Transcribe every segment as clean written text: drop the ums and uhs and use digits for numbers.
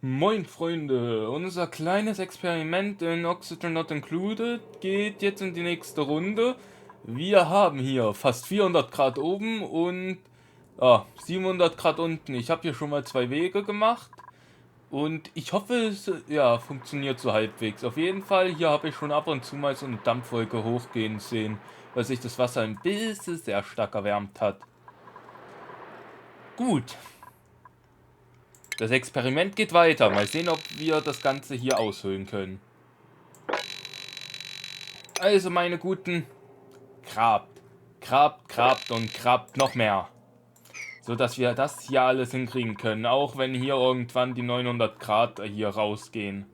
Moin Freunde, unser kleines Experiment in Oxygen Not Included geht jetzt in die nächste Runde. Wir haben hier fast 400 Grad oben und 700 Grad unten. Ich habe hier schon mal 2 Wege gemacht und ich hoffe es funktioniert so halbwegs. Auf jeden Fall, hier habe ich schon ab und zu mal so eine Dampfwolke hochgehen sehen, weil sich das Wasser ein bisschen sehr stark erwärmt hat. Gut. Das Experiment geht weiter. Mal sehen, ob wir das Ganze hier aushöhlen können. Also, meine Guten, grabt, grabt, grabt und grabt noch mehr. So dass wir das hier alles hinkriegen können. Auch wenn hier irgendwann die 900 Grad hier rausgehen.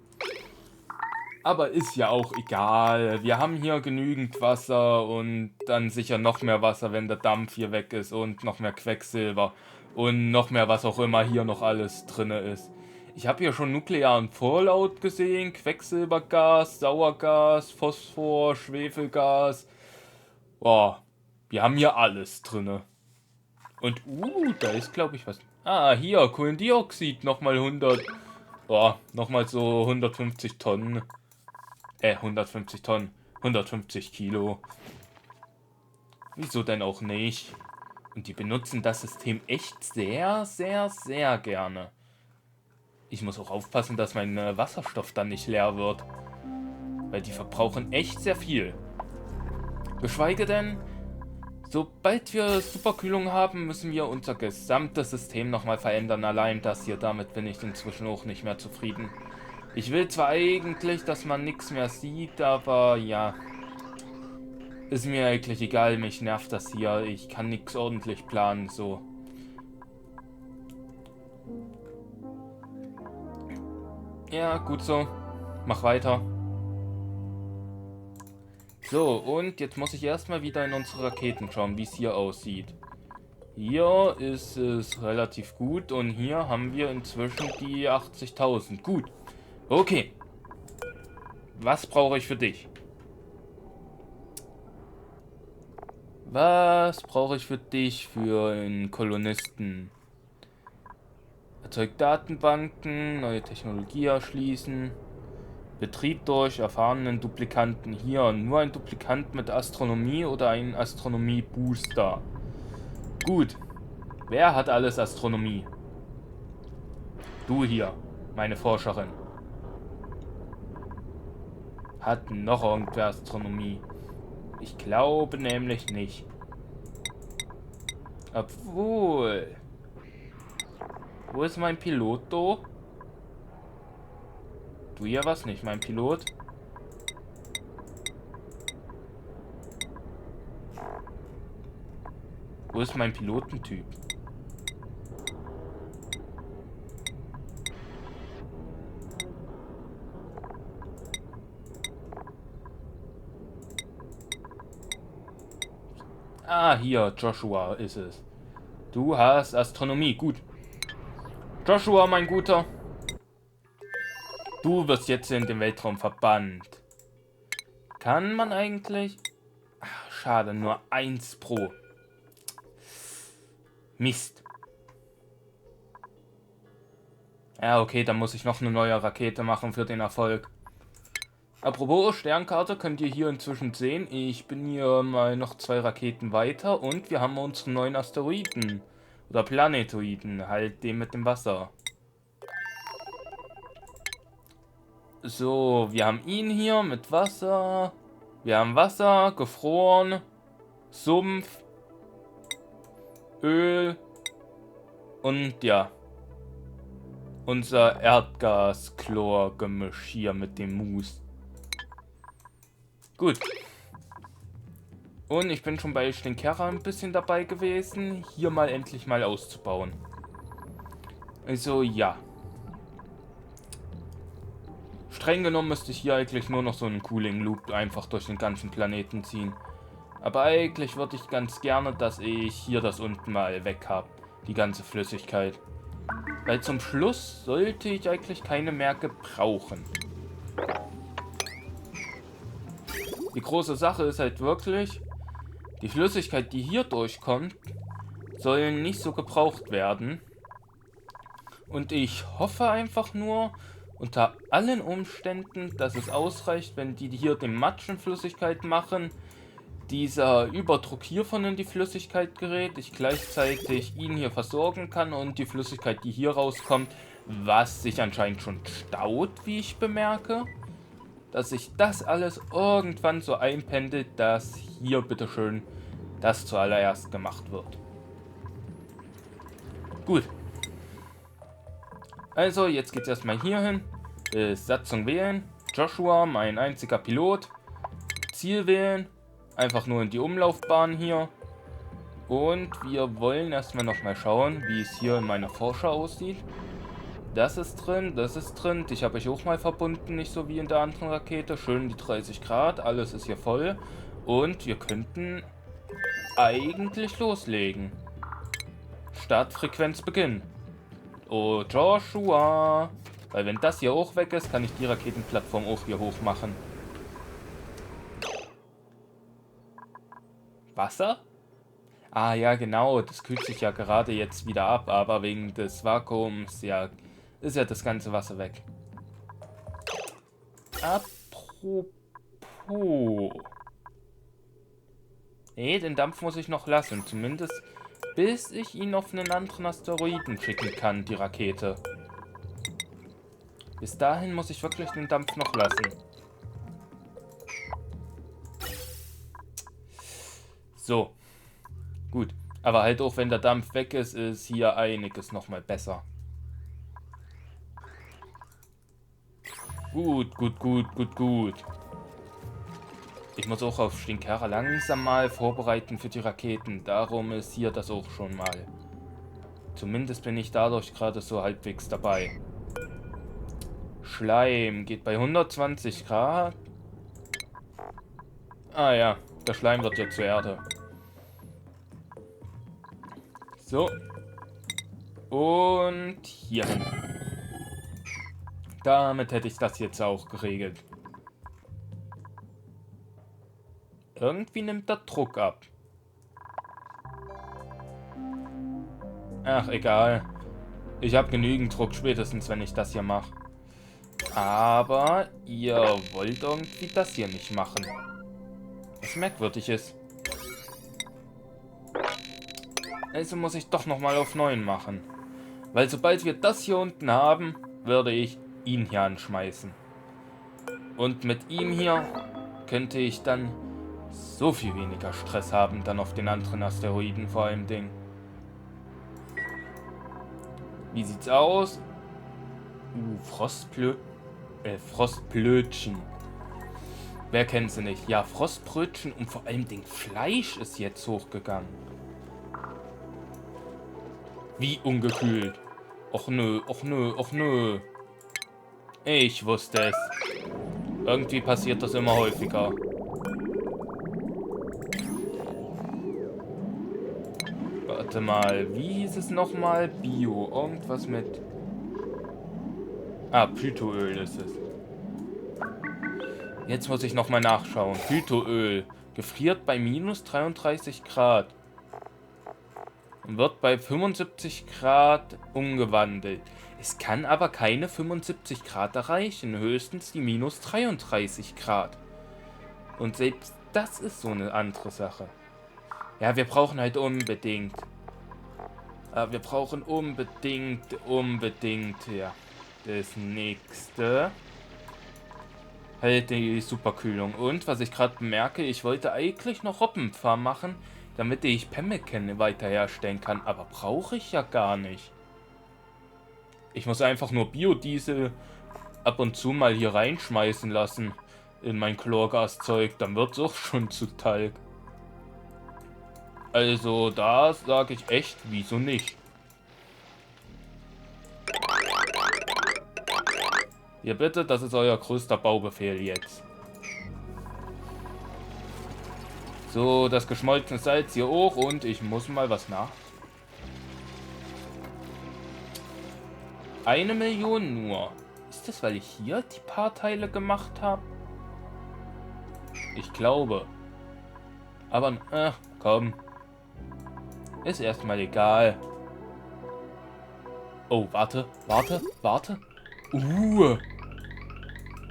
Aber ist ja auch egal. Wir haben hier genügend Wasser und dann sicher noch mehr Wasser, wenn der Dampf hier weg ist. Und noch mehr Quecksilber. Und noch mehr, was auch immer hier noch alles drin ist. Ich habe hier schon nuklearen Fallout gesehen. Quecksilbergas, Sauergas, Phosphor, Schwefelgas. Boah, wir haben hier alles drin. Und da ist glaube ich was. Ah, hier, Kohlendioxid, nochmal 100. Boah, nochmal so 150 Tonnen. 150 Tonnen. 150 Kilo. Wieso denn auch nicht? Und die benutzen das System echt sehr, sehr, sehr gerne. Ich muss auch aufpassen, dass mein Wasserstoff dann nicht leer wird. Weil die verbrauchen echt sehr viel. Geschweige denn, sobald wir Superkühlung haben, müssen wir unser gesamtes System nochmal verändern. Allein das hier, damit bin ich inzwischen auch nicht mehr zufrieden. Ich will zwar eigentlich, dass man nichts mehr sieht, aber ja. Ist mir eigentlich egal, mich nervt das hier. Ich kann nichts ordentlich planen, so. Ja, gut so. Mach weiter. So, und jetzt muss ich erstmal wieder in unsere Raketen schauen, wie es hier aussieht. Hier ist es relativ gut und hier haben wir inzwischen die 80.000. Gut. Okay. Was brauche ich für dich? Was brauche ich für dich für einen Kolonisten? Erzeugt Datenbanken, neue Technologie erschließen. Betrieb durch erfahrenen Duplikanten. Hier nur ein Duplikant mit Astronomie oder ein Astronomie-Booster. Gut. Wer hat alles Astronomie? Du hier, meine Forscherin. Hat noch irgendwer Astronomie? Ich glaube nämlich nicht. Obwohl. Wo ist mein Piloto? Du hier was nicht, mein Pilot? Wo ist mein Pilotentyp? Ah, hier, Joshua ist es. Du hast Astronomie, gut. Joshua, mein Guter. Du wirst jetzt in den Weltraum verbannt. Kann man eigentlich... Ach, schade, nur 1 pro. Mist. Ja, okay, dann muss ich noch eine neue Rakete machen für den Erfolg. Apropos Sternkarte, könnt ihr hier inzwischen sehen. Ich bin hier mal noch 2 Raketen weiter und wir haben unseren neuen Asteroiden. Oder Planetoiden, halt den mit dem Wasser. So, wir haben ihn hier mit Wasser. Wir haben Wasser, gefroren, Sumpf, Öl und ja, unser Erdgas-Chlor-Gemisch hier mit dem Mus. Gut. Und ich bin schon bei Stinkera ein bisschen dabei gewesen, hier mal endlich mal auszubauen. Also ja. Streng genommen müsste ich hier eigentlich nur noch so einen Cooling Loop einfach durch den ganzen Planeten ziehen. Aber eigentlich würde ich ganz gerne, dass ich hier das unten mal weg habe. Die ganze Flüssigkeit. Weil zum Schluss sollte ich eigentlich keine mehr gebrauchen. Die große Sache ist halt wirklich, die Flüssigkeit, die hier durchkommt, soll nicht so gebraucht werden. Und ich hoffe einfach nur, unter allen Umständen, dass es ausreicht, wenn die hier den Matsch in Flüssigkeit machen, dieser Überdruck hiervon in die Flüssigkeit gerät, ich gleichzeitig ihn hier versorgen kann und die Flüssigkeit, die hier rauskommt, was sich anscheinend schon staut, wie ich bemerke, dass sich das alles irgendwann so einpendelt, dass hier bitteschön das zuallererst gemacht wird. Gut. Also, jetzt geht's erstmal hier hin. Besatzung wählen. Joshua, mein einziger Pilot. Ziel wählen. Einfach nur in die Umlaufbahn hier. Und wir wollen erstmal nochmal schauen, wie es hier in meiner Vorschau aussieht. Das ist drin, das ist drin. Ich habe euch auch mal verbunden, nicht so wie in der anderen Rakete. Schön die 30 Grad, alles ist hier voll. Und wir könnten eigentlich loslegen. Startfrequenz beginnen. Oh, Joshua. Weil wenn das hier auch weg ist, kann ich die Raketenplattform auch hier hoch machen. Wasser? Ah ja, genau. Das kühlt sich ja gerade jetzt wieder ab, aber wegen des Vakuums, ja, ist ja das ganze Wasser weg. Apropos. Nee, den Dampf muss ich noch lassen. Zumindest bis ich ihn auf einen anderen Asteroiden schicken kann, die Rakete. Bis dahin muss ich wirklich den Dampf noch lassen. So. Gut. Aber halt auch wenn der Dampf weg ist, ist hier einiges nochmal besser. Gut, gut, gut, gut, gut. Ich muss auch auf Stinkera langsam mal vorbereiten für die Raketen. Darum ist hier das auch schon mal. Zumindest bin ich dadurch gerade so halbwegs dabei. Schleim geht bei 120 Grad. Ah ja, der Schleim wird ja zur Erde. So. Und hier hin. Damit hätte ich das jetzt auch geregelt. Irgendwie nimmt der Druck ab. Ach, egal. Ich habe genügend Druck, spätestens wenn ich das hier mache. Aber ihr wollt irgendwie das hier nicht machen. Was merkwürdig ist. Also muss ich doch nochmal auf 9 machen. Weil sobald wir das hier unten haben, würde ich ihn hier anschmeißen. Und mit ihm hier könnte ich dann so viel weniger Stress haben, dann auf den anderen Asteroiden vor allem Ding. Wie sieht's aus? Frostblötchen. Wer kennt sie nicht? Ja, Frostbrötchen und vor allem Ding Fleisch ist jetzt hochgegangen. Wie ungekühlt. Och nö, och nö, och nö. Ich wusste es. Irgendwie passiert das immer häufiger. Warte mal, wie hieß es nochmal? Bio, irgendwas mit... Ah, Pythoöl ist es. Jetzt muss ich nochmal nachschauen. Pythoöl gefriert bei minus 33 Grad. Und wird bei 75 Grad umgewandelt. Es kann aber keine 75 Grad erreichen, höchstens die minus 33 Grad. Und selbst das ist so eine andere Sache. Ja, wir brauchen halt unbedingt. Wir brauchen unbedingt, ja, das nächste. Halt die Superkühlung. Und, was ich gerade bemerke, ich wollte eigentlich noch Robbenfarm machen, damit ich Pemmican weiter herstellen kann, aber brauche ich ja gar nicht. Ich muss einfach nur Biodiesel ab und zu mal hier reinschmeißen lassen in mein Chlorgaszeug, dann wird es auch schon zu Talg. Also da sage ich echt, wieso nicht? Hier bitte, das ist euer größter Baubefehl jetzt. So, das geschmolzene Salz hier hoch und ich muss mal was nach. 1 Million nur. Ist das, weil ich hier die paar Teile gemacht habe? Ich glaube. Aber, komm. Ist erstmal egal. Oh, warte.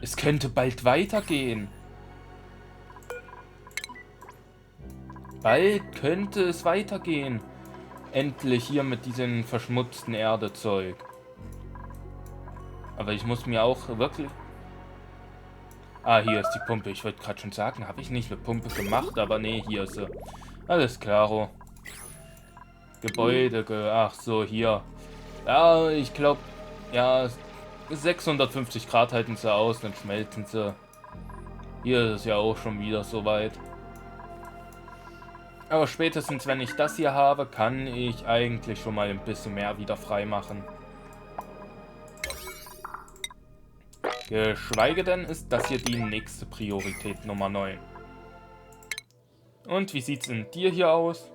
Es könnte bald weitergehen. Bald könnte es weitergehen. Endlich hier mit diesem verschmutzten Erdezeug. Aber ich muss mir auch wirklich... Ah, hier ist die Pumpe. Ich wollte gerade schon sagen, habe ich nicht eine Pumpe gemacht, aber nee, hier ist sie. Alles klaro. Gebäude, ach so, hier. Ja, ich glaube, ja, 650 Grad halten sie aus, dann schmelzen sie. Hier ist es ja auch schon wieder soweit. Aber spätestens, wenn ich das hier habe, kann ich eigentlich schon mal ein bisschen mehr wieder freimachen. Geschweige denn ist das hier die nächste Priorität Nummer 9. Und wie sieht's in dir hier aus?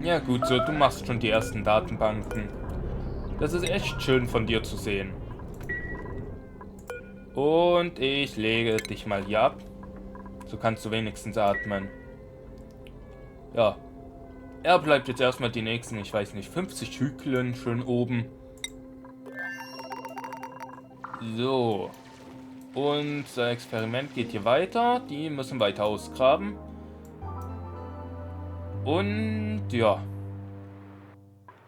Ja gut, so, du machst schon die ersten Datenbanken. Das ist echt schön von dir zu sehen. Und ich lege dich mal hier ab. So kannst du wenigstens atmen. Ja. Er bleibt jetzt erstmal die nächsten, ich weiß nicht, 50 Zyklen schön oben. So. Unser Experiment geht hier weiter. Die müssen weiter ausgraben. Und ja.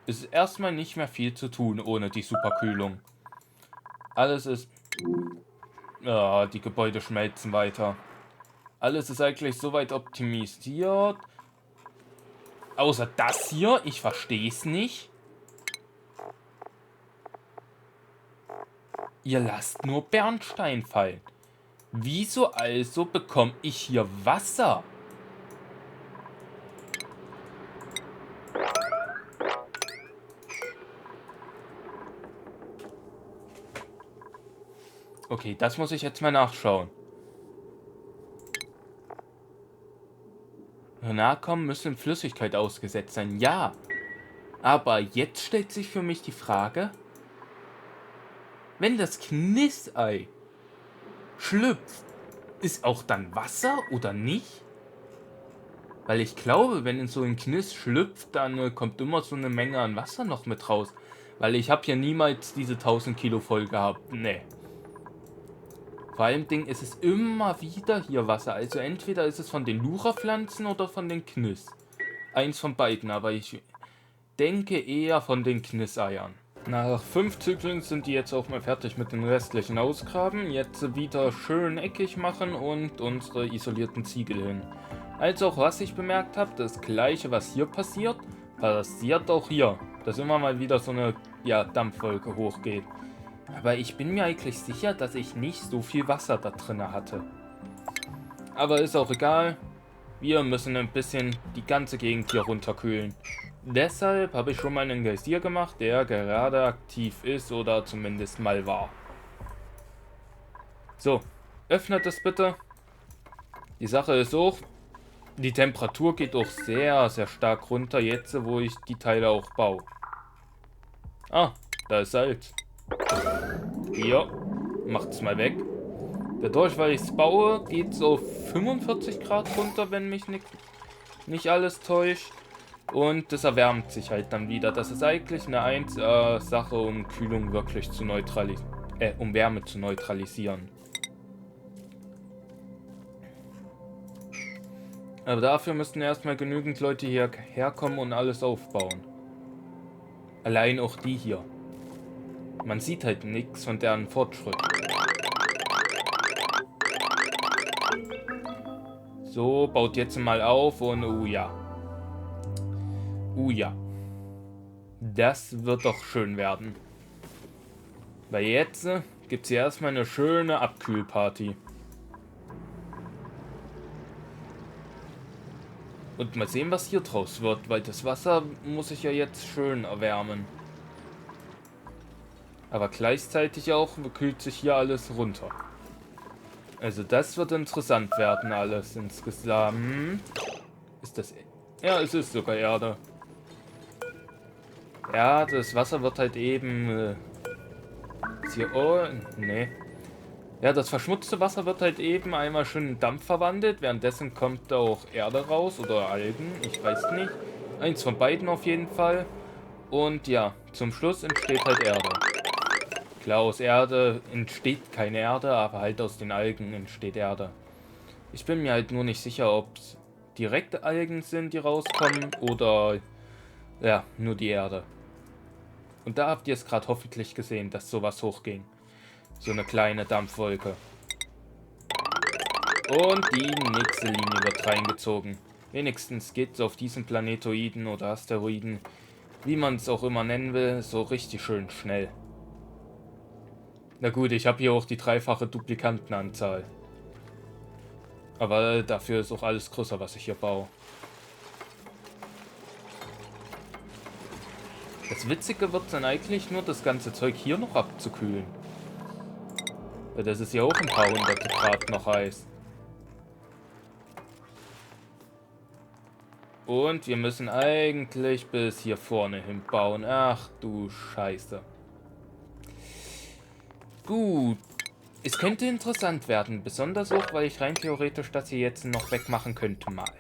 Ist erstmal nicht mehr viel zu tun ohne die Superkühlung. Alles ist... Ja, die Gebäude schmelzen weiter. Alles ist eigentlich soweit optimisiert. Außer das hier. Ich verstehe es nicht. Ihr lasst nur Bernstein fallen. Wieso also bekomme ich hier Wasser? Okay, das muss ich jetzt mal nachschauen. Nachkommen müssen in Flüssigkeit ausgesetzt sein. Ja. Aber jetzt stellt sich für mich die Frage, wenn das Knissei schlüpft, ist auch dann Wasser oder nicht? Weil ich glaube, wenn in so ein Kniss schlüpft, dann kommt immer so eine Menge an Wasser noch mit raus. Weil ich habe ja niemals diese 1000 Kilo voll gehabt. Nee. Vor allem Ding ist es immer wieder hier Wasser. Also entweder ist es von den Lura-Pflanzen oder von den Kniss. Eins von beiden, aber ich denke eher von den Knisseiern. Nach 5 Zyklen sind die jetzt auch mal fertig mit den restlichen Ausgraben. Jetzt wieder schön eckig machen und unsere isolierten Ziegel hin. Als auch was ich bemerkt habe, das gleiche was hier passiert auch hier. Dass immer mal wieder so eine Dampfwolke hochgeht. Aber ich bin mir eigentlich sicher, dass ich nicht so viel Wasser da drin hatte. Aber ist auch egal. Wir müssen ein bisschen die ganze Gegend hier runterkühlen. Deshalb habe ich schon mal einen Geysir gemacht, der gerade aktiv ist oder zumindest mal war. So, öffnet es bitte. Die Sache ist auch, die Temperatur geht auch sehr, sehr stark runter jetzt, wo ich die Teile auch baue. Ah, da ist Salz. Hier, macht's mal weg. Dadurch, weil ich es baue, geht es auf 45 Grad runter, wenn mich nicht alles täuscht. Und das erwärmt sich halt dann wieder. Das ist eigentlich eine Sache, um Kühlung wirklich zu neutralisieren. Um Wärme zu neutralisieren. Aber dafür müssten erstmal genügend Leute hierher kommen und alles aufbauen. Allein auch die hier. Man sieht halt nichts von deren Fortschritt. So, baut jetzt mal auf und ja. Ja. Das wird doch schön werden. Weil jetzt gibt es hier erstmal eine schöne Abkühlparty. Und mal sehen, was hier draus wird, weil das Wasser muss ich ja jetzt schön erwärmen. Aber gleichzeitig auch kühlt sich hier alles runter. Also das wird interessant werden alles insgesamt. Ist das... Ja, es ist sogar Erde. Ja, das Wasser wird halt eben... ist hier... Oh, nee. Ja, das verschmutzte Wasser wird halt eben einmal schön in Dampf verwandelt. Währenddessen kommt da auch Erde raus oder Algen, ich weiß nicht. Eins von beiden auf jeden Fall. Und ja, zum Schluss entsteht halt Erde. Klar, aus Erde entsteht keine Erde, aber halt aus den Algen entsteht Erde. Ich bin mir halt nur nicht sicher, ob es direkt Algen sind, die rauskommen, oder ja, nur die Erde. Und da habt ihr es gerade hoffentlich gesehen, dass sowas hochging. So eine kleine Dampfwolke. Und die nächste Linie wird reingezogen. Wenigstens geht es auf diesen Planetoiden oder Asteroiden, wie man es auch immer nennen will, so richtig schön schnell. Na gut, ich habe hier auch die dreifache Duplikantenanzahl. Aber dafür ist auch alles größer, was ich hier baue. Das Witzige wird dann eigentlich nur, das ganze Zeug hier noch abzukühlen. Weil das ist ja auch ein paar hunderte Grad noch heiß. Und wir müssen eigentlich bis hier vorne hin bauen. Ach du Scheiße. Gut. Es könnte interessant werden. Besonders auch, weil ich rein theoretisch das hier jetzt noch wegmachen könnte mal.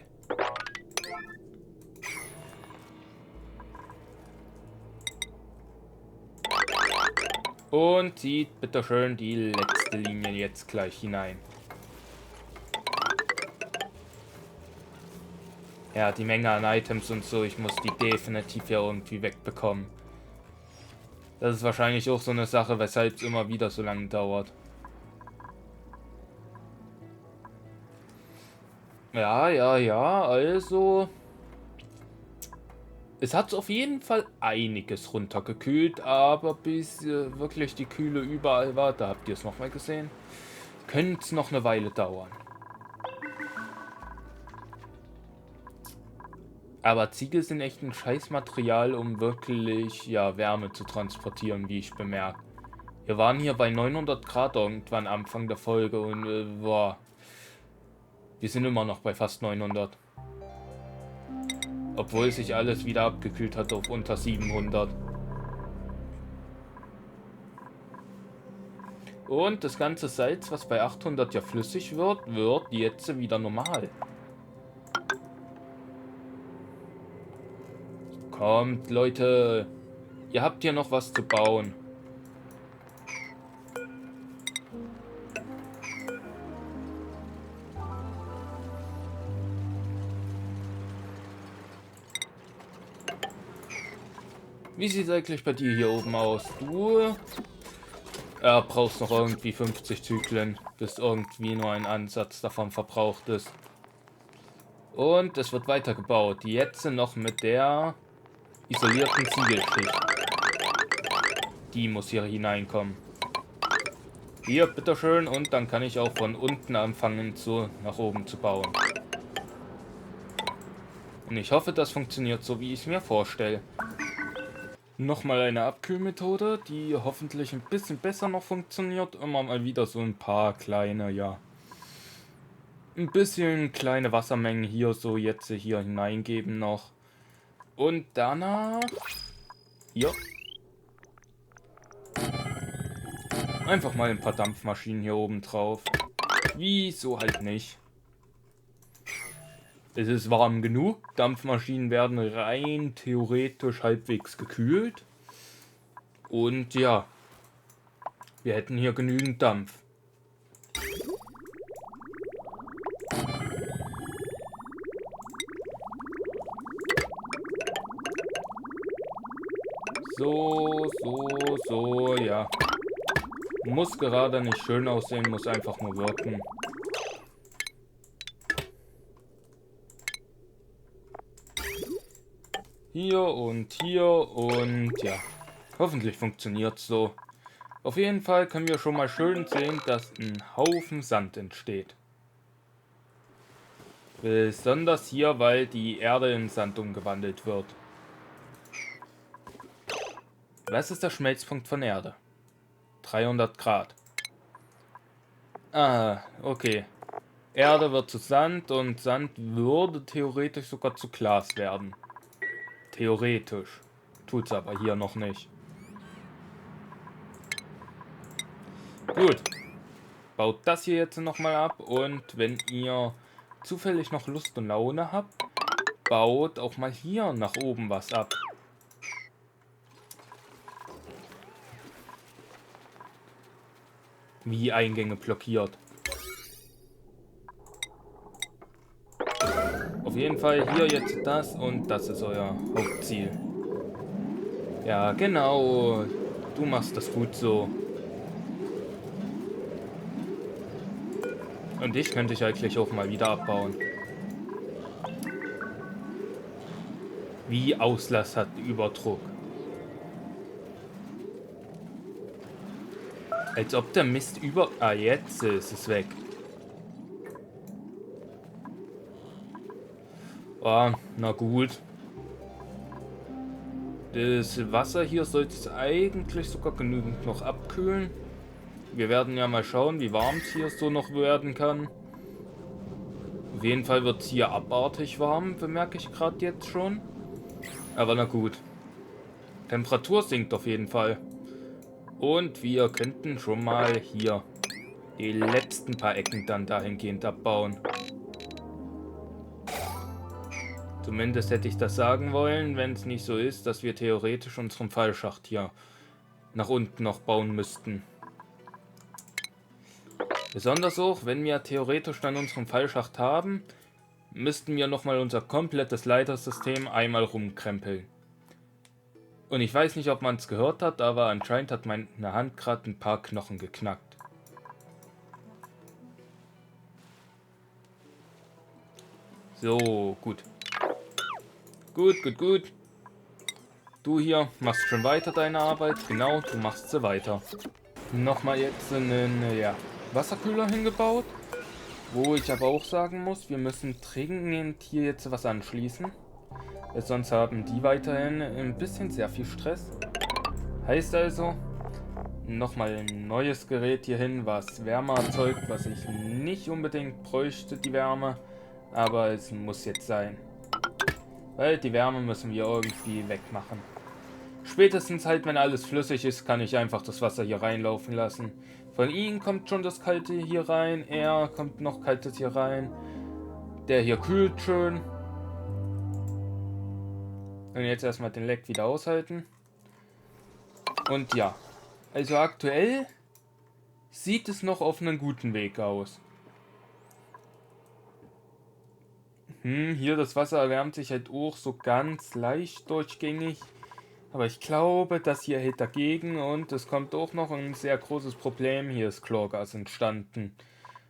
Und zieht bitteschön die letzte Linie jetzt gleich hinein. Ja, die Menge an Items und so, ich muss die definitiv ja irgendwie wegbekommen. Das ist wahrscheinlich auch so eine Sache, weshalb es immer wieder so lange dauert. Ja, also... Es hat auf jeden Fall einiges runtergekühlt, aber bis wirklich die Kühle überall war, da habt ihr es nochmal gesehen, könnte es noch eine Weile dauern. Aber Ziegel sind echt ein Scheißmaterial, um wirklich ja, Wärme zu transportieren, wie ich bemerke. Wir waren hier bei 900 Grad irgendwann Anfang der Folge und boah, wir sind immer noch bei fast 900. Obwohl sich alles wieder abgekühlt hat auf unter 700. Und das ganze Salz, was bei 800 ja flüssig wird, wird jetzt wieder normal. Kommt, Leute. Ihr habt hier noch was zu bauen. Wie sieht es eigentlich bei dir hier oben aus? Du brauchst noch irgendwie 50 Zyklen, bis irgendwie nur ein Ansatz davon verbraucht ist. Und es wird weitergebaut. Jetzt noch mit der isolierten Ziegelschicht. Die muss hier hineinkommen. Hier, bitteschön. Und dann kann ich auch von unten anfangen, nach oben zu bauen. Und ich hoffe, das funktioniert so, wie ich es mir vorstelle. Nochmal eine Abkühlmethode, die hoffentlich ein bisschen besser noch funktioniert. Immer mal wieder so ein paar kleine, ja. Ein bisschen kleine Wassermengen hier so jetzt hier hineingeben noch. Und danach... Ja. Einfach mal ein paar Dampfmaschinen hier oben drauf. Wieso halt nicht? Es ist warm genug. Dampfmaschinen werden rein theoretisch halbwegs gekühlt. Und ja, wir hätten hier genügend Dampf. So, ja. Muss gerade nicht schön aussehen, muss einfach nur wirken. Hier und ja. Hoffentlich funktioniert es so. Auf jeden Fall können wir schon mal schön sehen, dass ein Haufen Sand entsteht. Besonders hier, weil die Erde in Sand umgewandelt wird. Was ist der Schmelzpunkt von Erde? 300 Grad. Ah, okay. Erde wird zu Sand und Sand würde theoretisch sogar zu Glas werden. Theoretisch. Tut's aber hier noch nicht. Gut. Baut das hier jetzt nochmal ab und wenn ihr zufällig noch Lust und Laune habt, baut auch mal hier nach oben was ab. Wie Eingänge blockiert. Auf jeden Fall hier jetzt das und das ist euer Hauptziel. Ja, genau. Du machst das gut so. Und dich könnte ich eigentlich auch mal wieder abbauen. Wie Auslass hat Überdruck. Als ob der Mist über... Ah, jetzt ist es weg. Oh, na gut. Das Wasser hier sollte es eigentlich sogar genügend noch abkühlen. Wir werden ja mal schauen, wie warm es hier so noch werden kann. Auf jeden Fall wird es hier abartig warm, bemerke ich gerade jetzt schon. Aber na gut. Temperatur sinkt auf jeden Fall. Und wir könnten schon mal hier die letzten paar Ecken dann dahingehend abbauen. Zumindest hätte ich das sagen wollen, wenn es nicht so ist, dass wir theoretisch unseren Fallschacht hier nach unten noch bauen müssten. Besonders auch, wenn wir theoretisch dann unseren Fallschacht haben, müssten wir nochmal unser komplettes Leitersystem einmal rumkrempeln. Und ich weiß nicht, ob man es gehört hat, aber anscheinend hat meine Hand gerade ein paar Knochen geknackt. So, gut. Gut. Du hier machst schon weiter deine Arbeit. Genau, du machst sie weiter. Nochmal jetzt einen Wasserkühler hingebaut. Wo ich aber auch sagen muss, wir müssen dringend hier jetzt was anschließen. Sonst haben die weiterhin ein bisschen sehr viel Stress. Heißt also, nochmal ein neues Gerät hier hin, was Wärme erzeugt, was ich nicht unbedingt bräuchte, die Wärme. Aber es muss jetzt sein. Weil die Wärme müssen wir irgendwie wegmachen. Spätestens halt, wenn alles flüssig ist, kann ich einfach das Wasser hier reinlaufen lassen. Von ihm kommt schon das Kalte hier rein. Er kommt noch Kaltes hier rein. Der hier kühlt schön. Und jetzt erstmal den Leck wieder aushalten. Und ja, also aktuell sieht es noch auf einen guten Weg aus. Hier das Wasser erwärmt sich halt auch so ganz leicht durchgängig. Aber ich glaube, das hier hält dagegen und es kommt auch noch ein sehr großes Problem. Hier ist Chlorgas entstanden.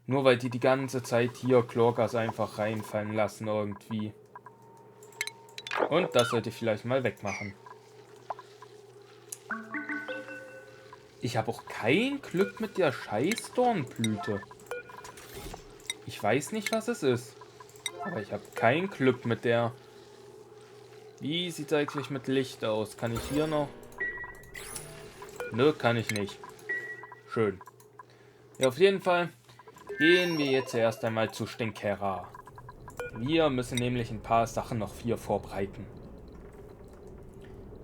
Nur weil die ganze Zeit hier Chlorgas einfach reinfallen lassen irgendwie. Und das sollte ich vielleicht mal wegmachen. Ich habe auch kein Glück mit der scheiß Dornblüte. Ich weiß nicht, was es ist. Aber ich habe kein Glück mit der. Wie sieht es eigentlich mit Licht aus? Kann ich hier noch? Nö, kann ich nicht. Schön. Ja, auf jeden Fall gehen wir jetzt erst einmal zu Stinkera. Wir müssen nämlich ein paar Sachen noch hier vorbereiten.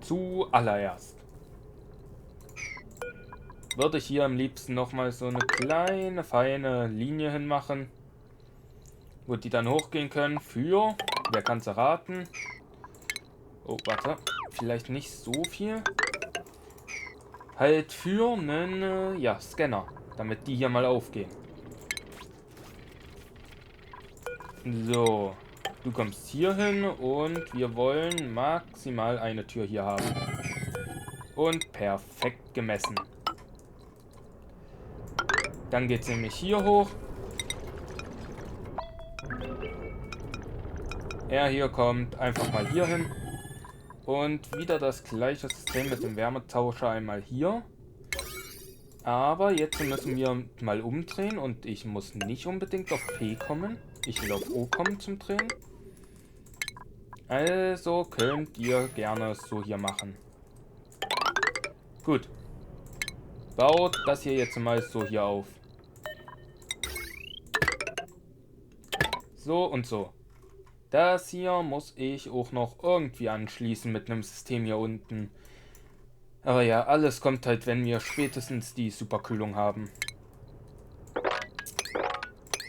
Zuallererst würde ich hier am liebsten nochmal so eine kleine, feine Linie hinmachen, wo die dann hochgehen können für, wer kann es erraten? Oh, warte, vielleicht nicht so viel. Halt für einen, Scanner, damit die hier mal aufgehen. So, du kommst hier hin und wir wollen maximal eine Tür hier haben. Und perfekt gemessen. Dann geht es nämlich hier hoch. Er hier kommt einfach mal hier hin. Und wieder das gleiche System mit dem Wärmetauscher einmal hier. Aber jetzt müssen wir mal umdrehen und ich muss nicht unbedingt auf P kommen. Ich will auf O kommen zum Drehen. Also könnt ihr gerne so hier machen. Gut. Baut das hier jetzt mal so hier auf. So und so. Das hier muss ich auch noch irgendwie anschließen mit einem System hier unten. Aber ja, alles kommt halt, wenn wir spätestens die Superkühlung haben.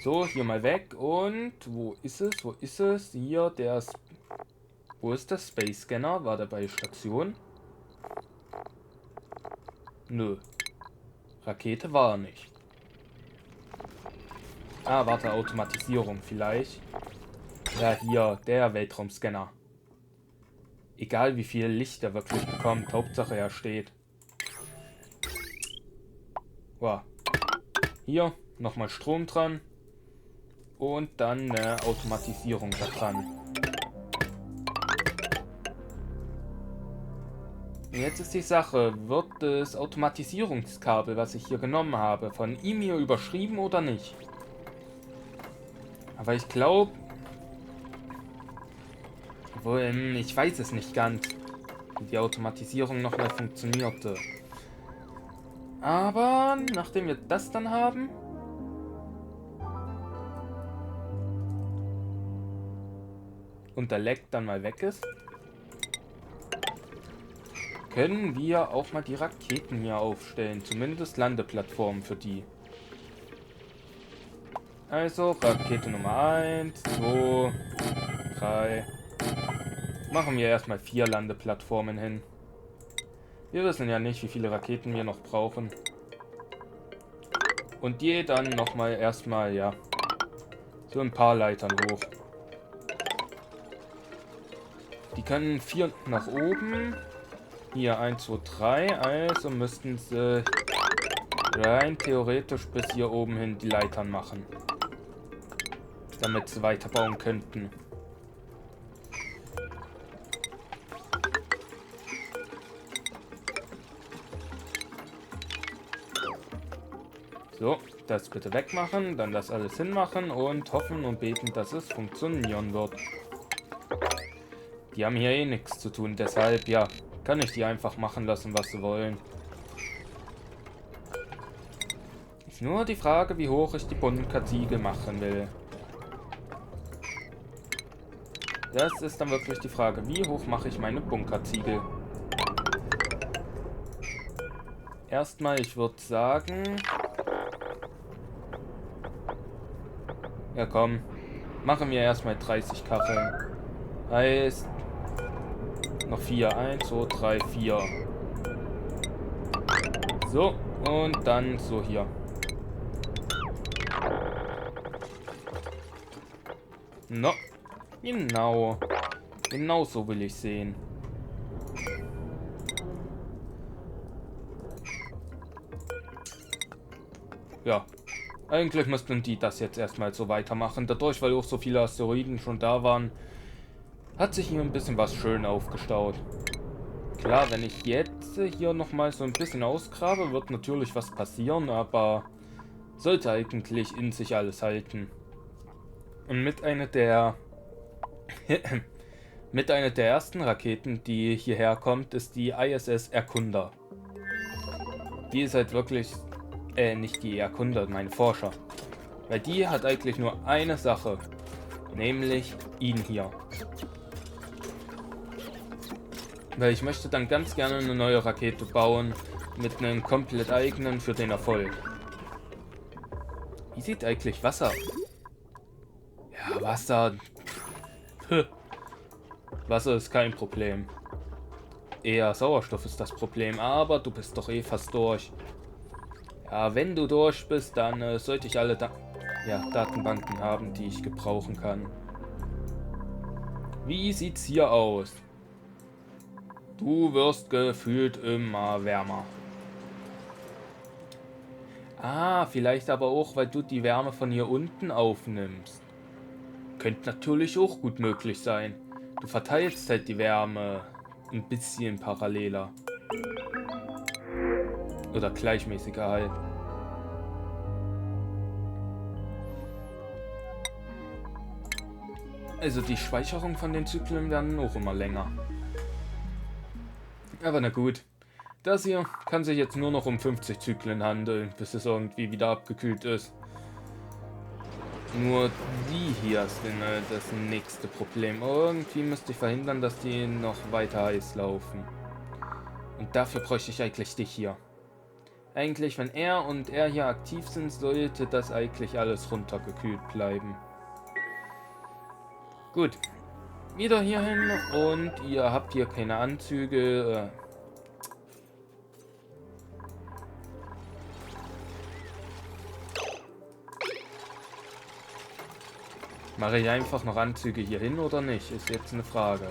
So, hier mal weg. Und wo ist es? Wo ist es? Hier, der Wo ist der Space Scanner? War der bei Station? Nö. Rakete war er nicht. Ah, warte, Automatisierung vielleicht. Ja, hier, der Weltraumscanner. Egal wie viel Licht er wirklich bekommt, Hauptsache er steht. Wow. Hier, nochmal Strom dran. Und dann eine Automatisierung da dran. Jetzt ist die Sache, wird das Automatisierungskabel, was ich hier genommen habe, von ihm hier überschrieben oder nicht? Aber ich glaube... ich weiß es nicht ganz, wie die Automatisierung nochmal funktionierte. Aber nachdem wir das dann haben... und der Leck dann mal weg ist, können wir auch mal die Raketen hier aufstellen. Zumindest Landeplattformen für die. Also Rakete Nummer 1, 2, 3. Machen wir erstmal 4 Landeplattformen hin. Wir wissen ja nicht, wie viele Raketen wir noch brauchen. Und die dann nochmal erstmal, ja, so ein paar Leitern hoch. Die können 4 nach oben. Hier 1, 2, 3. Also müssten sie rein theoretisch bis hier oben hin die Leitern machen. Damit sie weiterbauen könnten. So, das bitte wegmachen, dann das alles hinmachen und hoffen und beten, dass es funktionieren wird. Die haben hier eh nichts zu tun, deshalb, ja, kann ich die einfach machen lassen, was sie wollen. Ist nur die Frage, wie hoch ich die Bunkerziegel machen will. Das ist dann wirklich die Frage, wie hoch mache ich meine Bunkerziegel? Erstmal, ich würde sagen... Ja komm, machen wir erstmal 30 Kacheln. Heißt... noch 4. 1, 2, 3, 4. So, und dann so hier. No, genau. Genau so will ich sehen. Ja. Eigentlich müssten die das jetzt erstmal so weitermachen. Dadurch, weil auch so viele Asteroiden schon da waren, hat sich hier ein bisschen was schön aufgestaut. Klar, wenn ich jetzt hier nochmal so ein bisschen ausgrabe, wird natürlich was passieren, aber sollte eigentlich in sich alles halten. Und mit einer der ersten Raketen, die hierher kommt, ist die ISS Erkunder. Die ist halt wirklich, nicht die Erkunder, meine Forscher. Weil die hat eigentlich nur eine Sache, nämlich ihn hier. Weil ich möchte dann ganz gerne eine neue Rakete bauen, mit einem komplett eigenen für den Erfolg. Wie sieht eigentlich Wasser? Ja, Wasser. Wasser ist kein Problem. Eher Sauerstoff ist das Problem, aber du bist doch eh fast durch. Ja, wenn du durch bist, dann sollte ich alle Datenbanken haben, die ich gebrauchen kann. Wie sieht's hier aus? Du wirst gefühlt immer wärmer. Ah, vielleicht aber auch, weil du die Wärme von hier unten aufnimmst. Könnte natürlich auch gut möglich sein. Du verteilst halt die Wärme ein bisschen paralleler. Oder gleichmäßiger halt. Also die Speicherung von den Zyklen werden auch immer länger. Aber na gut. Das hier kann sich jetzt nur noch um 50 Zyklen handeln, bis es irgendwie wieder abgekühlt ist. Nur die hier sind das nächste Problem. Irgendwie müsste ich verhindern, dass die noch weiter heiß laufen. Und dafür bräuchte ich eigentlich dich hier. Eigentlich, wenn er und er hier aktiv sind, sollte das eigentlich alles runtergekühlt bleiben. Gut. Wieder hier hin und ihr habt hier keine Anzüge. Mache ich einfach noch Anzüge hier hin oder nicht? Ist jetzt eine Frage.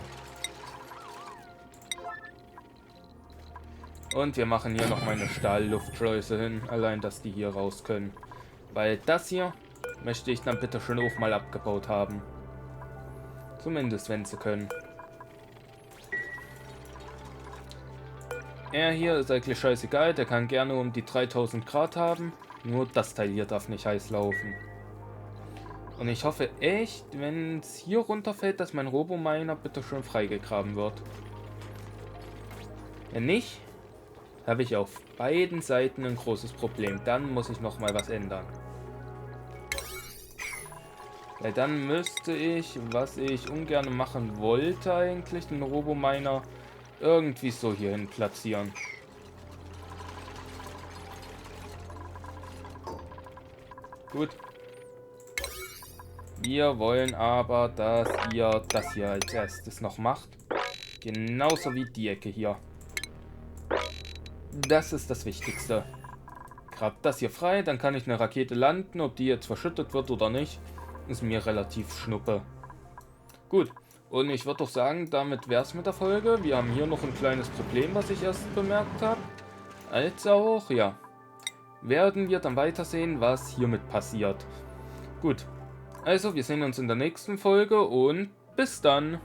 Und wir machen hier noch meine Stahlluftschleuse hin. Allein, dass die hier raus können. Weil das hier möchte ich dann bitte schön auch mal abgebaut haben. Zumindest, wenn sie können. Er hier ist eigentlich scheißegal. Der kann gerne um die 3000 Grad haben. Nur das Teil hier darf nicht heiß laufen. Und ich hoffe echt, wenn es hier runterfällt, dass mein Robominer bitte schön freigegraben wird. Wenn nicht, habe ich auf beiden Seiten ein großes Problem. Dann muss ich nochmal was ändern. Weil dann müsste ich, was ich ungern machen wollte eigentlich, den Robominer irgendwie so hierhin platzieren. Gut. Wir wollen aber, dass ihr das hier als erstes noch macht. Genauso wie die Ecke hier. Das ist das Wichtigste. Grabt das hier frei, dann kann ich eine Rakete landen. Ob die jetzt verschüttet wird oder nicht, ist mir relativ schnuppe. Gut, und ich würde doch sagen, damit wäre es mit der Folge. Wir haben hier noch ein kleines Problem, was ich erst bemerkt habe. Als auch, ja, werden wir dann weitersehen, was hiermit passiert. Gut, also wir sehen uns in der nächsten Folge und bis dann.